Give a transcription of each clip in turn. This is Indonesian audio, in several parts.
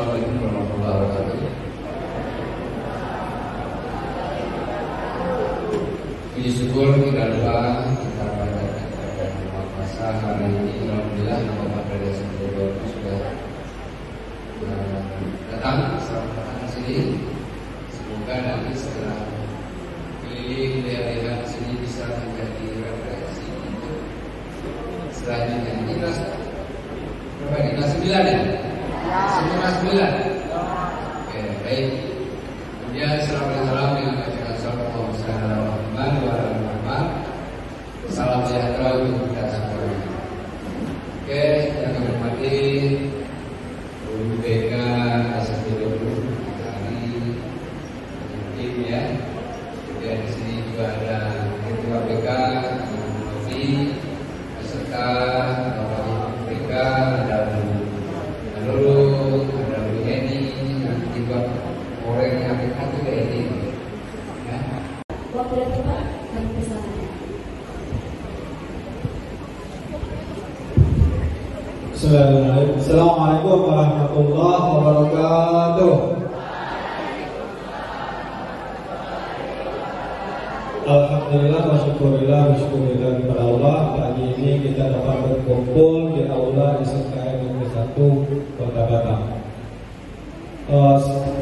Assalamualaikum warahmatullahi wabarakatuh. Puji syukur kepada Allah kita pada puasa hari ini. Alhamdulillah Bapak Presiden Jokowi sudah datang ke sini. Semoga nanti setelah keliling lihat-lihat sini bisa menjadi referensi untuk selanjutnya. Kita 9 ya? Semua 9. Oke, baik. Kemudian salam dengan bacaan salawat salam sejahtera untuk kita semua. Oke, yang kami hormati Guru BK SMP Dulu Tani tim ya. Kemudian di sini juga ada Ketua BK Novi beserta Bapak BK, ada Lulu, ada Bu Eni, dan juga orang yang dekat juga ini. Ya. Waktu yang tepat kami kesana. Assalamualaikum warahmatullahi wabarakatuh. Alhamdulillah bersyukurillah kepada Allah. Pagi ini kita dapat berkumpul di aula SMKN Negeri 1 Kota Batam.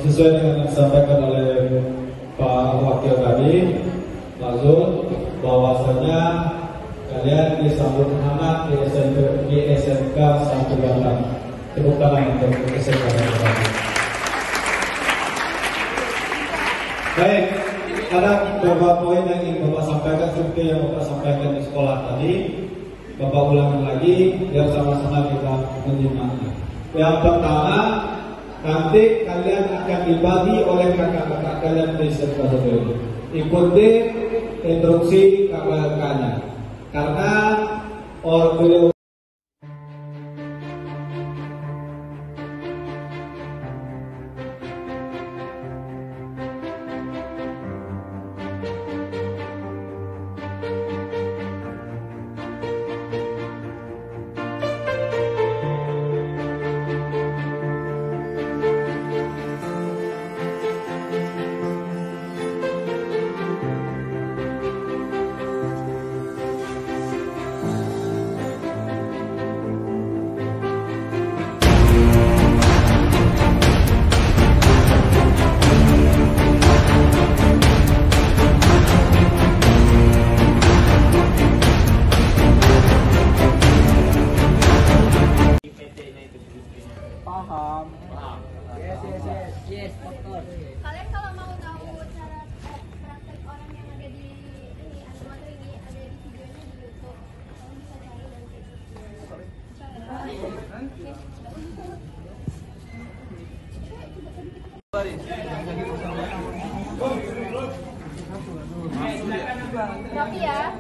Sesuai dengan yang disampaikan oleh Pak Wakil tadi, Pak Zul, bahwasanya kalian disambut hangat di SMK 1 Batam. Tepuk tangan untuk SMK 1 Batam. Baik, ada beberapa poin yang ingin Bapak sampaikan seperti yang Bapak sampaikan di sekolah tadi. Bapak ulangi lagi biar sama-sama kita menyimaknya. Yang pertama, nanti kalian akan dibagi oleh kakak-kakak kalian di SMK 1 ini. Ikuti instruksi kakak-kakaknya. Karena beliau Yes, of course. Kalian kalau mau tahu cara praktek orang yang ada di ini animator ini ada di videonya di YouTube. Kalian bisa cari dan Rapi ya.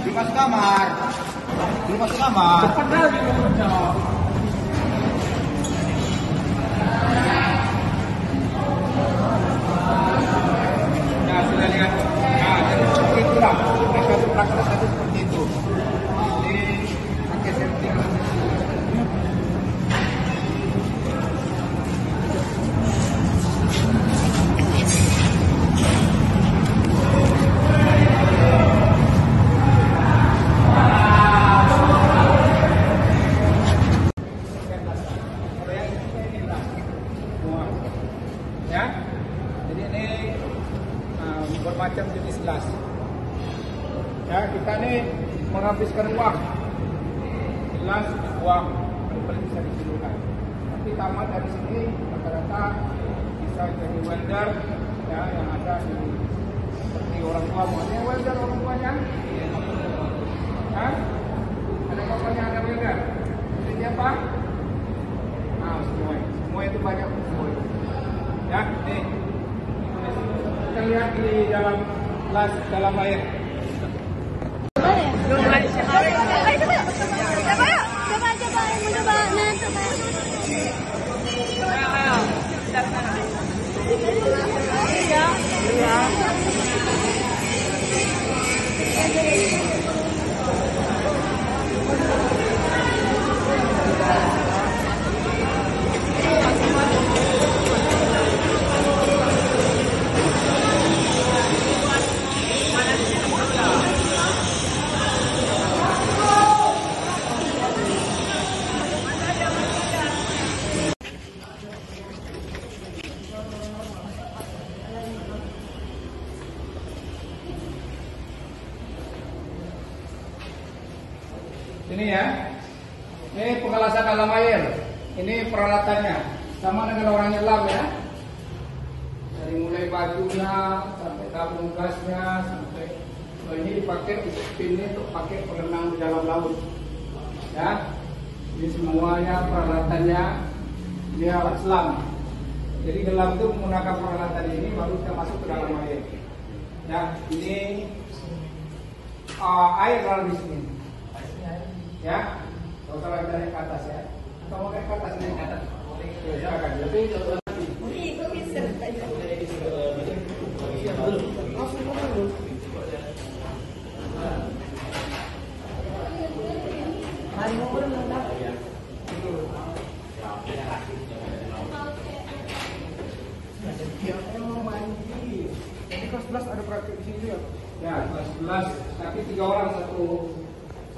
Belum masuk kamar. Belum masuk kamar. Nah, sudah lihat. Nah, jadi seperti itulah. Praktek seperti itu. Ini pakai setting. Ya, jadi ini bermacam jenis gelas. Ya, kita ini menghabiskan uang. Gelas uang paling bisa ditirukan. Tapi tamat dari sini rata-rata bisa jadi welder ya yang ada di seperti orang tua maunya welder orang tuanya. Hah? Ada bapaknya ada welder. Jadi apa? Nah, semua itu banyak semua. Ya, nih lihat di dalam kelas dalam air. Coba ya? Coba yuk. Coba yang mau coba. Nah, coba. Ini ya, ini pengelasan dalam air. Ini peralatannya, sama dengan orang nyelam ya. Dari mulai bajunya sampai tabung gasnya sampai ini dipakai ini untuk pakai berenang di dalam laut. Ya, ini semuanya peralatannya. Ini alat selam. Jadi dalam itu menggunakan peralatan ini baru kita masuk ke dalam air. Ya, ini air dalam di sini. Ya, kalau kita naik ke atas ya, atau mau naik ke atas naik ke atas. Ya, silakan. Tapi ini kelas 11 ada praktik di sini juga. Ya, kelas 11, tapi 3 orang satu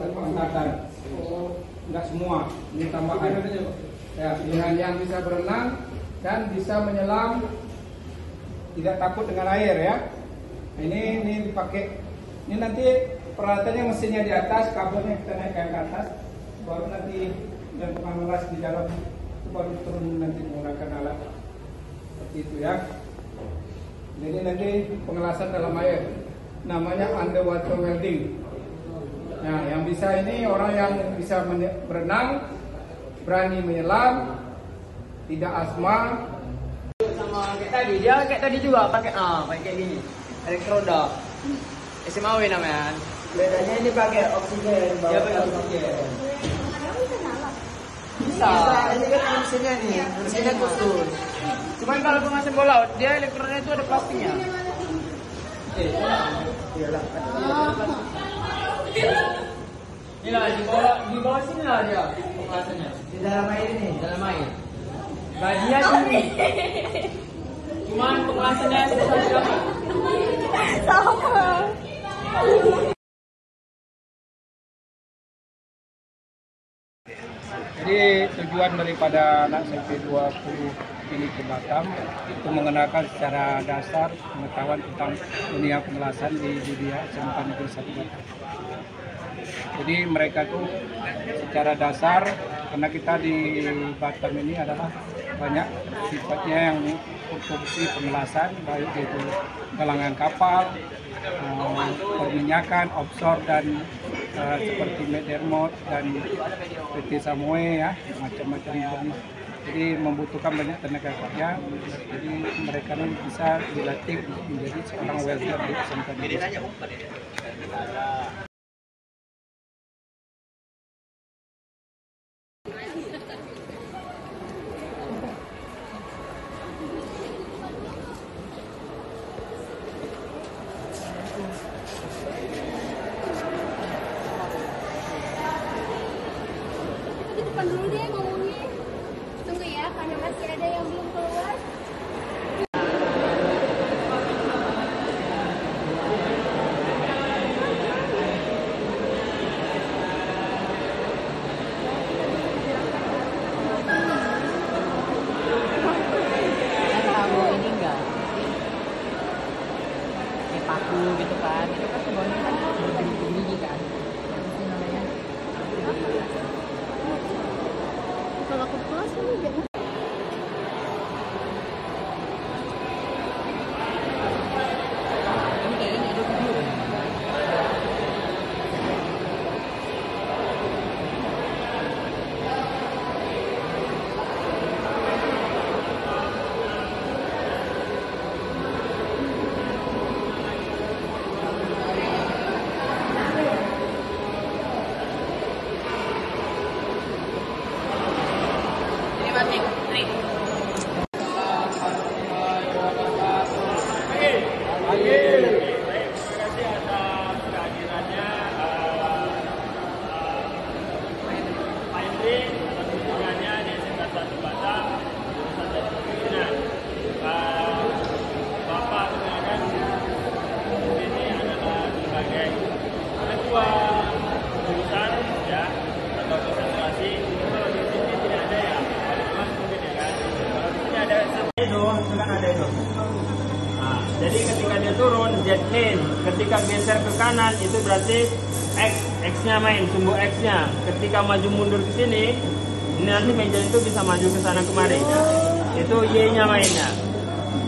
angkatan. Oh, enggak semua. Ini tambahan. Ya, pilihan yang bisa berenang dan bisa menyelam, tidak takut dengan air ya. Ini dipakai. Ini nanti peralatannya mesinnya di atas, kabelnya kita naikkan ke atas, baru nanti dan pengeras di dalam, baru turun nanti menggunakan alat seperti itu ya. Jadi nanti pengelasan dalam air, namanya underwater welding. Nah, yang bisa ini orang yang bisa berenang, berani menyelam, tidak asma. Sama kayak tadi, dia kayak tadi juga pakai kayak gini, elektroda. SMAW namanya. Bedanya ini pakai oksigen, dia pakai oksigen. Bisa. Ini kan mesinnya nih, mesinnya khusus. Cuman kalau pengemasan bola, dia elektrodanya itu ada plastiknya. Iyalah. Inilah di bawah sini lah dia pengemasannya. Di dalam air ini, dalam air. Bagian ini. Cuman pengemasannya Sama. Jadi tujuan daripada anak SMP 20 ini ke Batam itu mengenalkan secara dasar pengetahuan tentang dunia pengelasan di dunia SMK Negeri 1 Batam. Jadi mereka tuh secara dasar, karena kita di Batam ini adalah banyak sifatnya yang produksi pengelasan, baik itu galangan kapal, perminyakan, offshore dan seperti Medermot dan PT Samoe ya, macam-macam jenis. Jadi membutuhkan banyak tenaga kerja. Jadi mereka bisa dilatih menjadi seorang welder di SMK Negeri 1. Di depan dulu deh ngomongnya. Tunggu ya, karena masih ada yang belum keluar. paku gitu kan, itu kan semuanya kan berdiri kan. Apa sih namanya? Kalau ke kelas kamu jangan. Ini kayaknya ada video. Jadi ketika dia turun, jet lane. Ketika geser ke kanan, itu berarti X-nya main, sumbu X-nya. Ketika maju mundur ke sini, ini nanti meja itu bisa maju ke sana kemari. Itu Y-nya mainnya.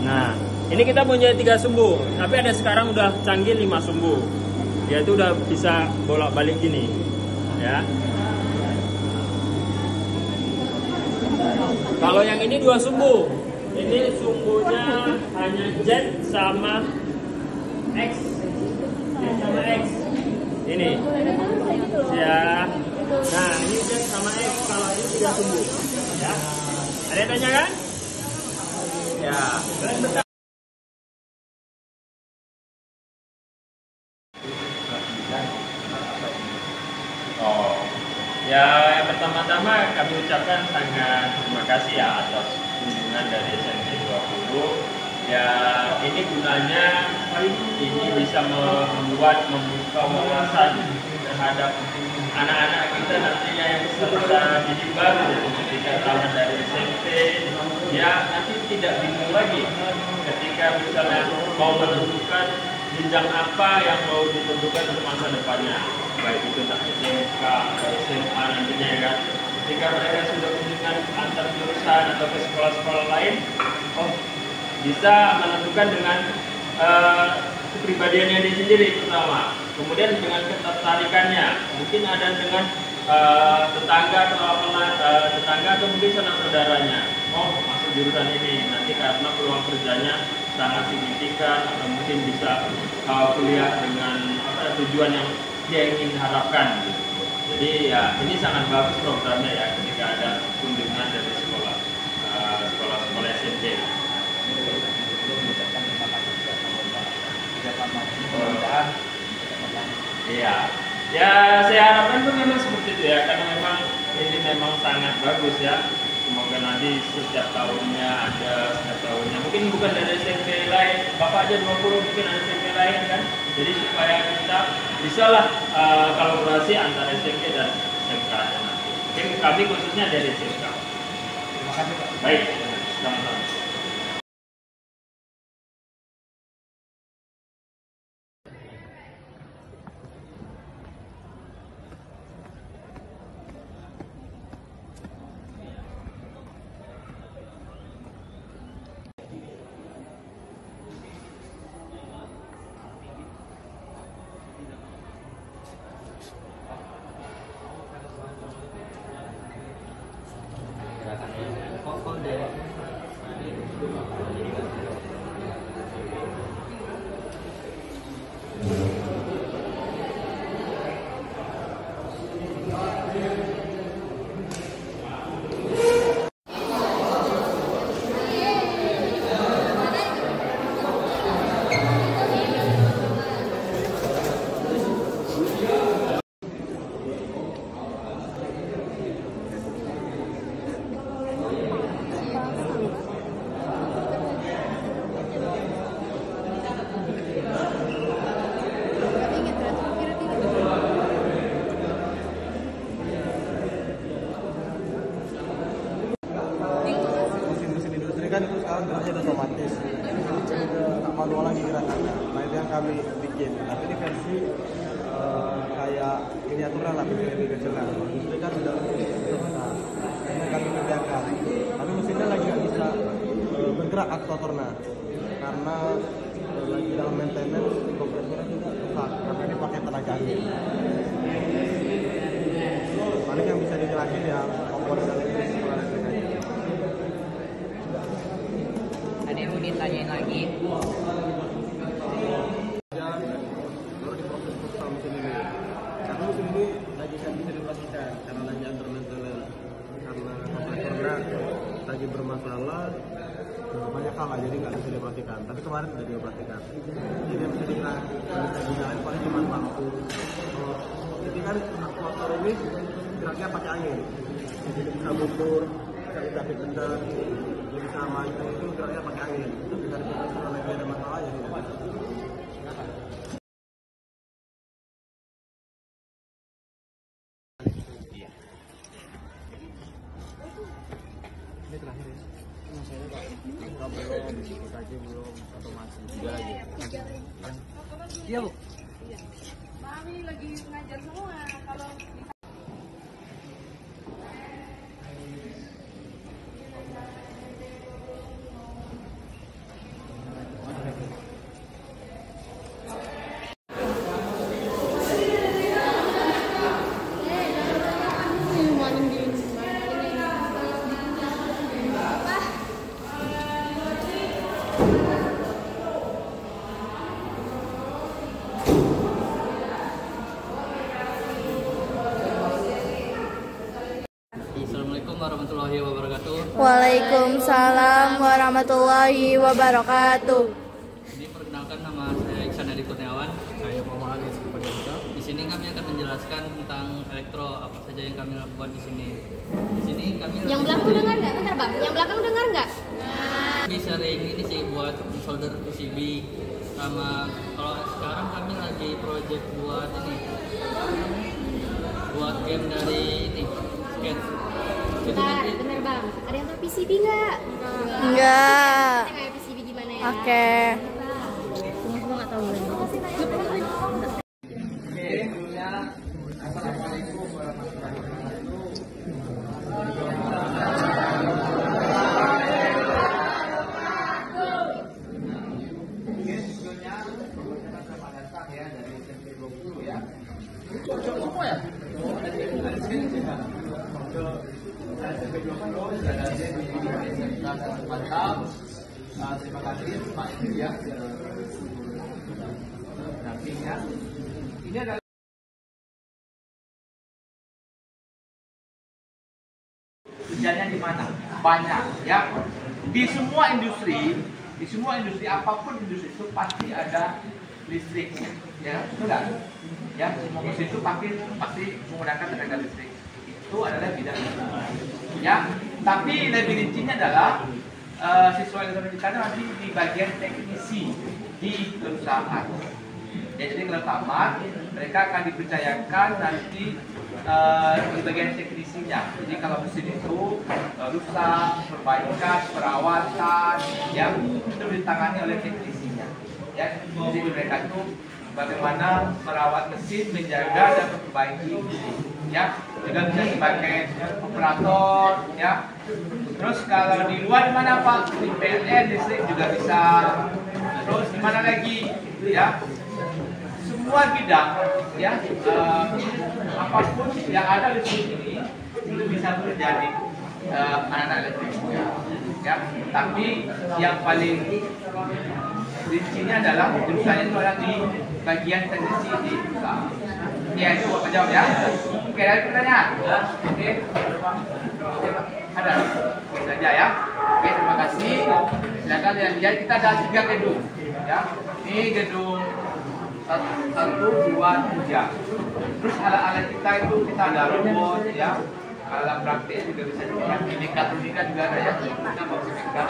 Nah, ini kita punya 3 sumbu, tapi ada sekarang udah canggih 5 sumbu. Dia itu udah bisa bolak-balik gini, ya. Kalau yang ini 2 sumbu. Ini sumbunya hanya Z sama X. Z sama X. Ini. Ya. Nah, ini Z sama X. Kalau ini 3 sumbu. Ya. Ada yang tanya kan? Ya. Oh. Ya, yang pertama-tama kami ucapkan sangat terima kasih ya atas kunjungan dari SMP 20. Ya, ini gunanya ini bisa membuka wawasan terhadap anak-anak kita nantinya yang peserta didik baru ketika tamat dari SMP. Ya, nanti tidak bingung lagi ketika misalnya mau menentukan jenjang apa yang mau ditentukan untuk masa depannya, baik itu entah SMK atau SMA nantinya ya kan. Ketika mereka sudah kunjungan antar jurusan atau ke sekolah-sekolah lain, oh bisa menentukan dengan kepribadiannya dia sendiri pertama, kemudian dengan ketertarikannya, mungkin ada dengan tetangga atau mungkin sanak saudaranya. Oh, masuk jurusan ini nanti karena peluang kerjanya sangat signifikan, atau mungkin bisa kuliah dengan tujuan yang dia ingin harapkan gitu. Jadi ya ini sangat bagus programnya ya ketika ada kunjungan dari sekolah SMP. Iya. Ya saya harapkan tuh memang seperti itu ya, karena memang ini memang sangat bagus ya. Semoga nanti setiap tahunnya ada, setiap tahunnya mungkin bukan dari SMP lain, Bapak aja 20 mungkin ada SMP lain kan. Jadi supaya kita bisalah kolaborasi antara SMP dan SMK nanti. Mungkin kami khususnya dari SMK. Terima kasih Pak. Baik, sama-sama. Kan itu sekarang geraknya udah otomatis, tak manual lagi gerakannya. Nah itu yang kami bikin, tapi ini versi kayak miniaturan lah, lebih kecil kan. Ini kan udah besar, ini kami kerjakan. Tapi mesinnya lagi nggak bisa bergerak aktuatornya, karena lagi dalam maintenance, kompresornya juga rusak, karena ini pakai tenaga angin. Paling yang bisa dijelasin ya komponen elektrik sekolah listrik aja. Ada yang mau ditanyain lagi? Baru diproses sama mesin ini, karena mesin ini lagi kan bisa dioperasikan karena lagi under maintenance, karena kompresornya lagi bermasalah banyak hal lah, jadi nggak bisa dioperasikan. Tapi kemarin udah dioperasikan, jadi yang bisa digunakan paling cuma lampu. Jadi kan aktuator ini geraknya pakai angin, jadi bisa mundur, bisa ditarik benda, bisa maju, itu geraknya pakai angin. Tapi dari kompresor lagi ada masalah ya tidak bisa. Ini terakhir ya. Saya Pak, belum, otomasi 3 lagi. Iya Bu. Mami lagi ngajar semua. Kalau Assalamualaikum warahmatullahi wabarakatuh. Waalaikumsalam warahmatullahi wabarakatuh. Ini perkenalkan, nama saya Iksan Edi Kurniawan. Saya Muhammad Ali Sekepadita. Di sini kami akan menjelaskan tentang elektro, apa saja yang kami lakukan di sini. Di sini kami yang belakang dengar nggak? Bentar bang, yang belakang dengar nggak? bisa ini sih buat solder PCB, sama kalau sekarang kami lagi project buat ini, buat game dari ini skate. Jadi Bentar, nanti bener bang. Ada yang tahu PCB nggak? Enggak. Kita kayak PCB gimana ya? Oke. Semua nggak tahu lagi. Assalamualaikum warahmatullahi wabarakatuh. Oke, sebelumnya selamat datang ya dari SMP 20 ya. Cocok apa ya? Ada SMP 20 sudah ada di SMK Mantap. Terima kasih Pak Ibu ya. Nantinya ini adalah kerjanya di mana? Banyak ya. Di semua industri apapun industri itu pasti ada listriknya, ya, sudah. Ya, semua industri itu pasti menggunakan tenaga listrik. Itu adalah bidang ya. Tapi lebih rincinya adalah siswa elektronika nanti di bagian teknisi di perusahaan. Ya, jadi kalau tamat mereka akan dipercayakan nanti di bagian teknisinya. Jadi kalau mesin itu rusak, perbaikan, perawatan, yang itu ditangani oleh teknisinya. Ya, jadi mereka itu bagaimana merawat mesin, menjaga dan memperbaiki mesin. Ya, juga bisa sebagai operator. Ya, terus kalau di luar mana Pak? Di PLN, listrik juga bisa. Terus di mana lagi? Ya. Semua bidang ya, apapun yang ada di sini itu bisa terjadi anak-anak elektrik ya. Tapi yang paling rincinya adalah jurusannya itu ada di bagian teknisi di perusahaan. Ya, itu Bapak jawab ya. Oke, ada pertanyaan? Oke, ada. Oke saja ya. Oke, terima kasih. Silakan lihat. Kita ada 3 gedung ya. Ini gedung 1, 2, 3. Terus alat-alat kita itu kita ada robot ya, alat praktik juga bisa dilihat. Di mekatronika juga ada ya, kita mau mekatronika.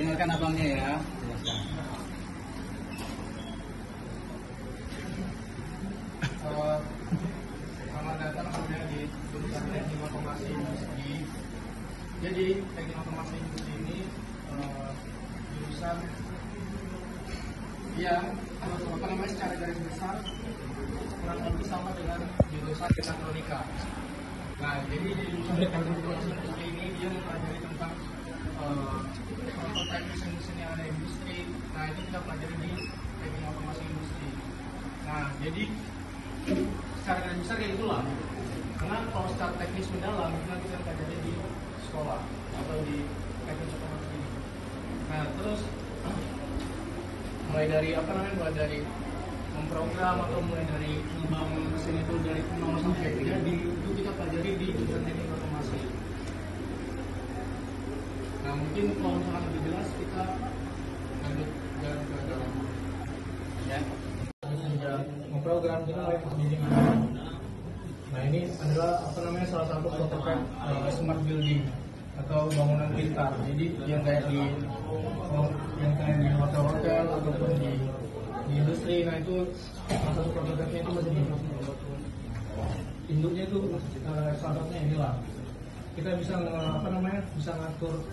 dengarkan abangnya ya. Selamat datang di jurusan Teknik Otomasi Industri. Jadi Teknik Otomasi Industri ini jurusan yang secara garis besar kurang lebih sama dengan jurusan mekatronika. Nah, jadi di jurusan Teknik Otomasi Industri ini dia mempelajari tentang teknis mesin yang ada di industri. Nah, itu kita pelajari di Teknik Otomasi Industri. Nah, jadi secara garis besar kayak itulah. Karena kalau secara teknis mendalam itu nanti kita pelajari di sekolah atau di teknik otomasi ini. Nah, terus mulai dari mulai dari memprogram atau mulai dari membangun mesin itu dari nol sampai jadi itu kita pelajari di jurusan Teknik Otomasi. Nah, mungkin kalau misalkan lebih jelas kita lanjut jalan ke dalam ya. Sudah memprogram kita mulai pembimbingan. ini adalah salah satu prototipe smart building atau bangunan pintar. Jadi yang kayak di hotel-hotel ataupun di industri. Nah itu salah satu prototipenya itu masih di induknya itu salah satunya inilah. Kita bisa bisa ngatur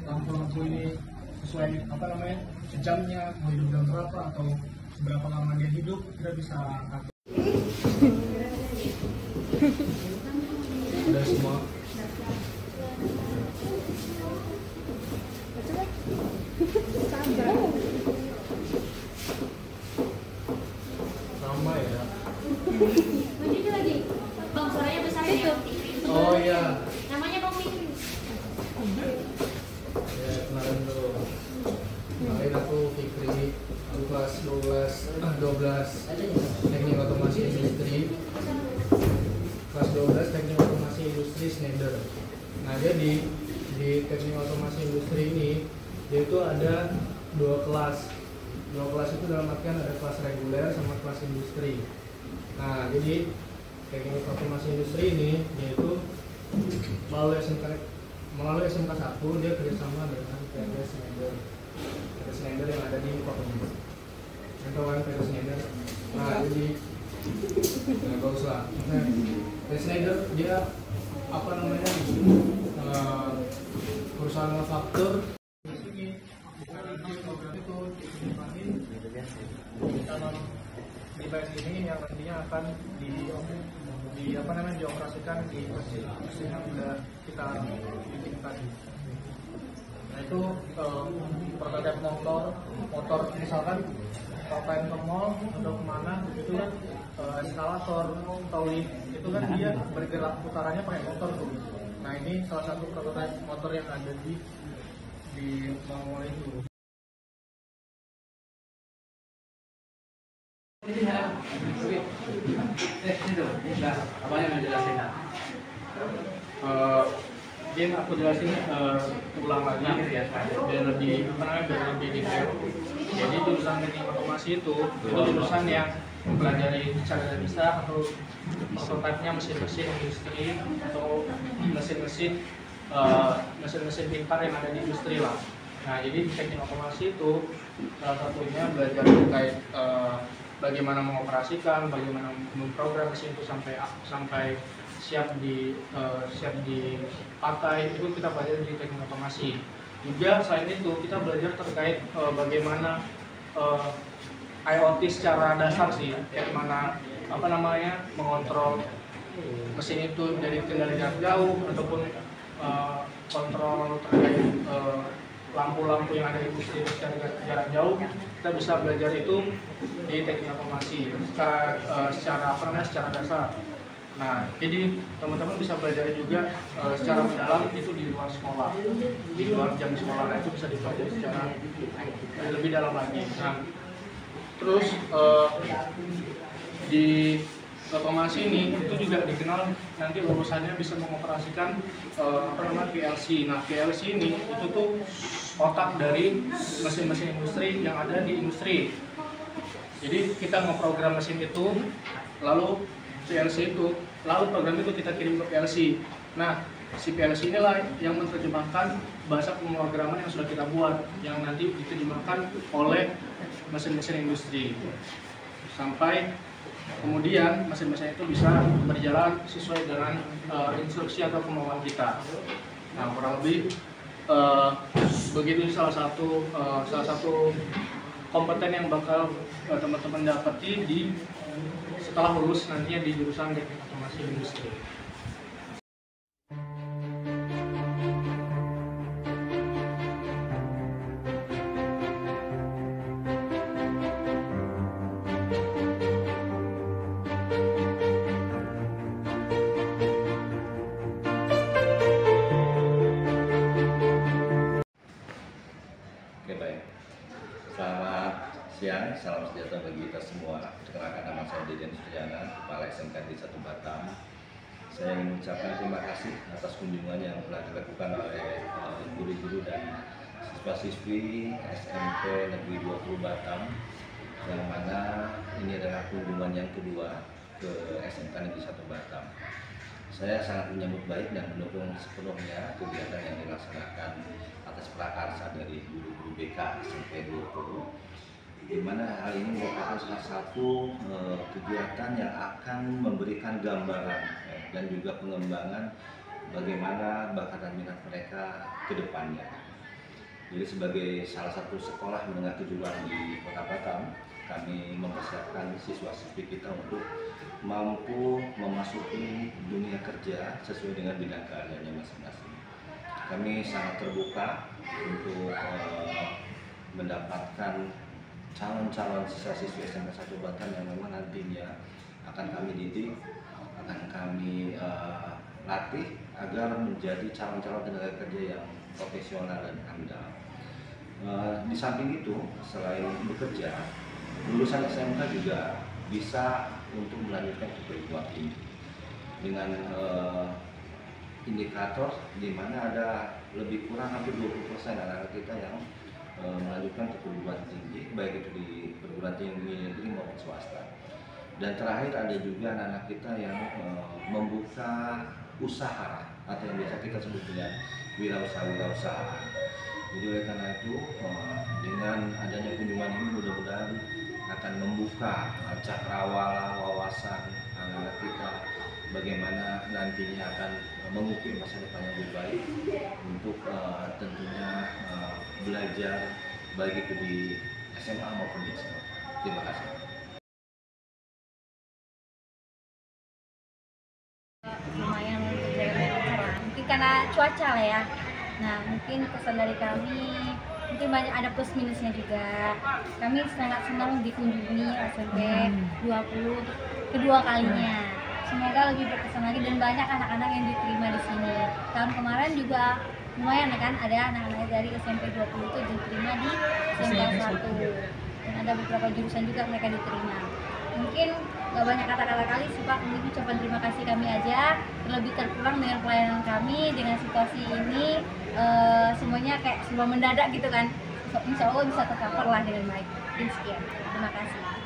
lampu ini sesuai jamnya, mau hidup jam berapa atau berapa lama dia hidup, kita bisa atur. Udah semua. Sama ya. Ini lagi. Bang, suaranya besar ya. Oh iya. Namanya Bang Mikri. Ya, kenalin dulu. Kenalin aku Fikri, aku kelas 12 Teknik Otomasi Industri. Kelas 12 Teknik Otomasi Industri Schneider. Nah, jadi di Teknik Otomasi Industri ini dia itu ada dua kelas. Dua kelas itu dalam artian ada kelas reguler sama kelas industri. Nah, jadi Teknik Otomasi Industri ini yaitu melalui SMK 1 dia kerjasama dengan PT Schneider yang ada di Kota Kawan PT Schneider. Nah, jadi bagus lah. PT Schneider dia perusahaan manufaktur di sini. Program itu ditanam di base ini yang nantinya akan dioperasikan di mesin yang sudah kita bikin tadi. Nah itu prototipe motor misalkan kalau pengen ke mall atau kemana itu kan eskalator atau lift itu kan dia bergerak putarannya pakai motor tuh. Nah ini salah satu prototipe motor yang ada di mall itu. Ini apa yang menjelaskan? Mungkin aku jelasin ulang lagi biar lebih detail. Jadi jurusan Teknik Otomasi itu jurusan yang mempelajari secara bisa atau prototipe-nya mesin-mesin industri atau mesin-mesin pintar yang ada di industri lah. Nah, jadi Teknik Otomasi itu salah satunya belajar terkait bagaimana mengoperasikan, bagaimana memprogram mesin itu sampai siap dipakai, itu kita belajar di Teknik Otomasi. Juga selain itu kita belajar terkait bagaimana IoT secara dasar sih, bagaimana mengontrol mesin itu dari kendali jarak jauh ataupun kontrol terkait lampu-lampu yang ada di industri secara jarak jauh. Kita bisa belajar itu di Teknik Otomasi secara dasar. Nah, jadi teman-teman bisa belajar juga secara mendalam itu di luar sekolah, di luar jam sekolah. Nah, itu bisa dipelajari secara lebih dalam lagi. Nah, terus di otomasi ini itu juga dikenal nanti lulusannya bisa mengoperasikan PLC. Nah, PLC ini itu tuh otak dari mesin-mesin industri yang ada di industri. Jadi kita ngeprogram mesin itu, lalu PLC itu, lalu program itu kita kirim ke PLC. Nah, si PLC inilah yang menerjemahkan bahasa pemrograman yang sudah kita buat, yang nanti diterjemahkan oleh mesin-mesin industri. Sampai kemudian mesin-mesin itu bisa berjalan sesuai dengan instruksi atau kemauan kita. Nah, kurang lebih begitu salah satu kompeten yang bakal teman-teman dapati setelah lulus nantinya di jurusan Teknik Otomasi Industri. Oke, baik. Selamat siang, salam sejahtera bagi kita semua. Perkenalkan, nama saya Deden Suryana, Kepala SMK di 1 Batam. Saya ingin mengucapkan terima kasih atas kunjungan yang telah dilakukan oleh guru-guru dan siswa-siswi SMP Negeri 20 Batam, yang mana ini adalah kunjungan yang kedua ke SMK Negeri 1 Batam. Saya sangat menyambut baik dan mendukung sepenuhnya kegiatan yang dilaksanakan atas prakarsa dari guru-guru BK SMP 20, di mana hal ini merupakan salah satu kegiatan yang akan memberikan gambaran dan juga pengembangan bagaimana bakat dan minat mereka ke depannya. Jadi sebagai salah satu sekolah menengah kejuruan di Kota Batam, kami mempersiapkan siswa-siswi kita untuk mampu memasuki dunia kerja sesuai dengan bidang keahliannya masing-masing. Kami sangat terbuka untuk mendapatkan calon-calon siswa-siswi SMK 1 Batam yang memang nantinya akan kami didik, akan kami latih agar menjadi calon-calon tenaga kerja yang profesional dan handal. Di samping itu, selain bekerja, lulusan SMK juga bisa untuk melanjutkan ke perguruan tinggi dengan indikator di mana ada lebih kurang hampir 20% anak-anak kita yang melanjutkan ke perguruan tinggi, baik itu di perguruan tinggi negeri maupun swasta. Dan terakhir ada juga anak-anak kita yang membuka usaha atau yang biasa kita sebut dengan wirausaha. Jadi oleh karena itu dengan adanya kunjungan ini mudah-mudahan akan membuka cakrawala wawasan anak-anak kita bagaimana nantinya akan mengukir masa depan yang lebih baik untuk tentunya belajar baik itu di SMA maupun di SMA. Terima kasih. Lumayan cerah, mungkin karena cuaca lah ya. Nah, mungkin pesan dari kami mungkin banyak ada plus minusnya juga. Kami sangat senang dikunjungi SMP 20 kedua kalinya. Semoga lebih berkesan lagi dan banyak anak-anak yang diterima di sini. Tahun kemarin juga lumayan kan, ada anak-anak dari SMP 20 itu diterima di SMK 1 dan ada beberapa jurusan juga mereka diterima. Mungkin gak banyak kata-kata kali sih Pak, mungkin ucapan terima kasih kami aja, terlebih terpulang dengan pelayanan kami dengan situasi ini semuanya kayak serba mendadak gitu kan. Insya Allah bisa tercover lah dengan baik. Sekian, terima kasih.